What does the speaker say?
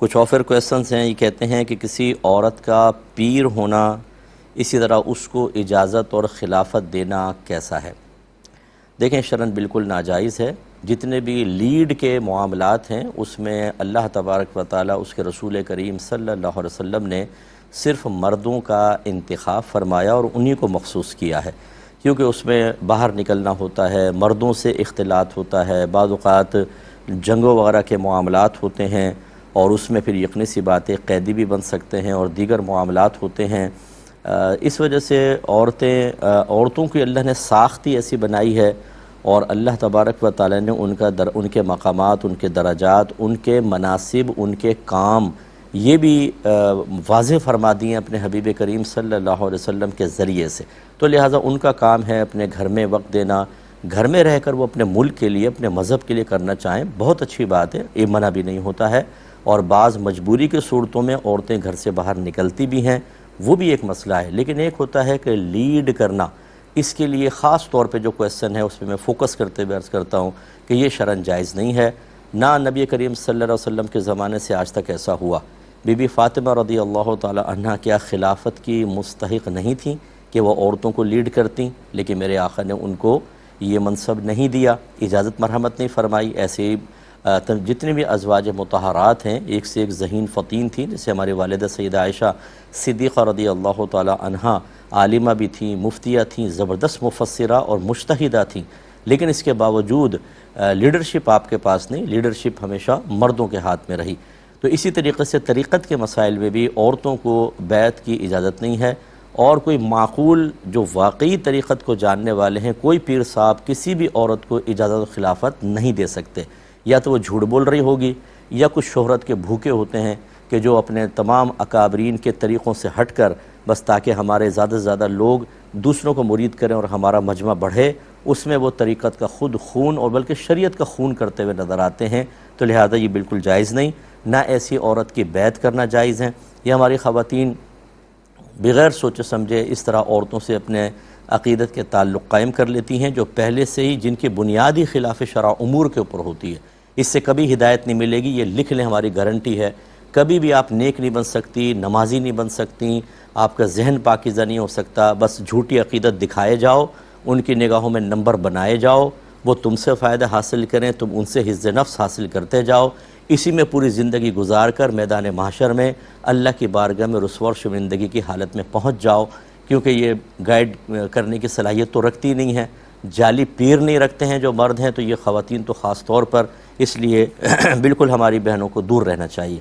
کچھ اور پھر کویسچنس ہیں، یہ کہتے ہیں کہ کسی عورت کا پیر ہونا، اسی طرح اس کو اجازت اور خلافت دینا کیسا ہے؟ دیکھیں، شرعاً بالکل ناجائز ہے۔ جتنے بھی لیڈ کے معاملات ہیں اس میں اللہ تبارک و تعالیٰ، اس کے رسول کریم صلی اللہ علیہ وسلم نے صرف مردوں کا انتخاب فرمایا اور انہی کو مخصوص کیا ہے، کیونکہ اس میں باہر نکلنا ہوتا ہے، مردوں سے اختلاط ہوتا ہے، بعض اوقات جنگوں وغیرہ کے معاملات ہوتے ہیں، اور اس میں پھر یقینی سی باتیں قیدی بھی بن سکتے ہیں اور دیگر معاملات ہوتے ہیں۔ اس وجہ سے عورتوں کی اللہ نے ساخت ہی ایسی بنائی ہے، اور اللہ تبارک و تعالی نے ان کے مقامات، ان کے درجات، ان کے مناصب، ان کے کام یہ بھی واضح فرما دیے ہیں اپنے حبیب کریم صلی اللہ علیہ وسلم کے ذریعے سے۔ تو لہٰذا ان کا کام ہے اپنے گھر میں وقت دینا، گھر میں رہ کر وہ اپنے ملک کے لیے، اپنے مذہب کے لیے کرنا چاہیں، بہت اچھی بات ہے، یہ منع بھی نہیں ہوتا ہے۔ اور بعض مجبوری کے صورتوں میں عورتیں گھر سے باہر نکلتی بھی ہیں، وہ بھی ایک مسئلہ ہے۔ لیکن ایک ہوتا ہے کہ لیڈ کرنا، اس کے لیے خاص طور پہ جو کویسچن ہے اس پہ میں فوکس کرتے ہوئے عرض کرتا ہوں کہ یہ شرعاً جائز نہیں ہے۔ نہ نبی کریم صلی اللہ علیہ وسلم کے زمانے سے آج تک ایسا ہوا۔ بی بی فاطمہ رضی اللہ تعالی عنہ کیا خلافت کی مستحق نہیں تھیں کہ وہ عورتوں کو لیڈ کرتیں؟ لیکن میرے آقا نے ان کو یہ منصب نہیں دیا، اجازت مرحمت نہیں فرمائی۔ ایسے جتنے بھی ازواج مطہرات ہیں، ایک سے ایک ذہین فطین تھیں، جیسے ہماری والدہ سیدہ عائشہ صدیقہ رضی اللہ تعالی عنہا، عالمہ بھی تھیں، مفتیہ تھیں، زبردست مفسرہ اور مجتہدہ تھیں، لیکن اس کے باوجود لیڈرشپ آپ کے پاس نہیں، لیڈرشپ ہمیشہ مردوں کے ہاتھ میں رہی۔ تو اسی طریقے سے طریقت کے مسائل میں بھی عورتوں کو بیعت کی اجازت نہیں ہے، اور کوئی معقول جو واقعی طریقت کو جاننے والے ہیں، کوئی پیر صاحب کسی بھی عورت کو اجازت و خلافت نہیں دے سکتے۔ یا تو وہ جھوٹ بول رہی ہوگی، یا کچھ شہرت کے بھوکے ہوتے ہیں کہ جو اپنے تمام اکابرین کے طریقوں سے ہٹ کر بس تاکہ ہمارے زیادہ سے زیادہ لوگ دوسروں کو مرید کریں اور ہمارا مجمع بڑھے، اس میں وہ طریقت کا خود خون اور بلکہ شریعت کا خون کرتے ہوئے نظر آتے ہیں۔ تو لہذا یہ بالکل جائز نہیں، نہ ایسی عورت کی بیعت کرنا جائز ہے۔ یہ ہماری خواتین بغیر سوچے سمجھے اس طرح عورتوں سے اپنے عقیدت کے تعلق قائم کر لیتی ہیں، جو پہلے سے ہی جن کی بنیادی خلاف شرع امور کے اوپر ہوتی ہے۔ اس سے کبھی ہدایت نہیں ملے گی، یہ لکھ لیں، ہماری گارنٹی ہے۔ کبھی بھی آپ نیک نہیں بن سکتی، نمازی نہیں بن سکتی، آپ کا ذہن پاکیزہ نہیں ہو سکتا، بس جھوٹی عقیدت دکھائے جاؤ، ان کی نگاہوں میں نمبر بنائے جاؤ، وہ تم سے فائدہ حاصل کریں، تم ان سے حظ نفس حاصل کرتے جاؤ، اسی میں پوری زندگی گزار کر میدان محشر میں اللہ کی بارگاہ میں رسوا و شرمندگی کی حالت میں پہنچ جاؤ، کیونکہ یہ گائیڈ کرنے کی صلاحیت تو رکھتی نہیں ہے، جعلی پیر نہیں رکھتے ہیں جو مرد ہیں، تو یہ خواتین تو خاص طور پر، اس لیے بالکل ہماری بہنوں کو دور رہنا چاہیے۔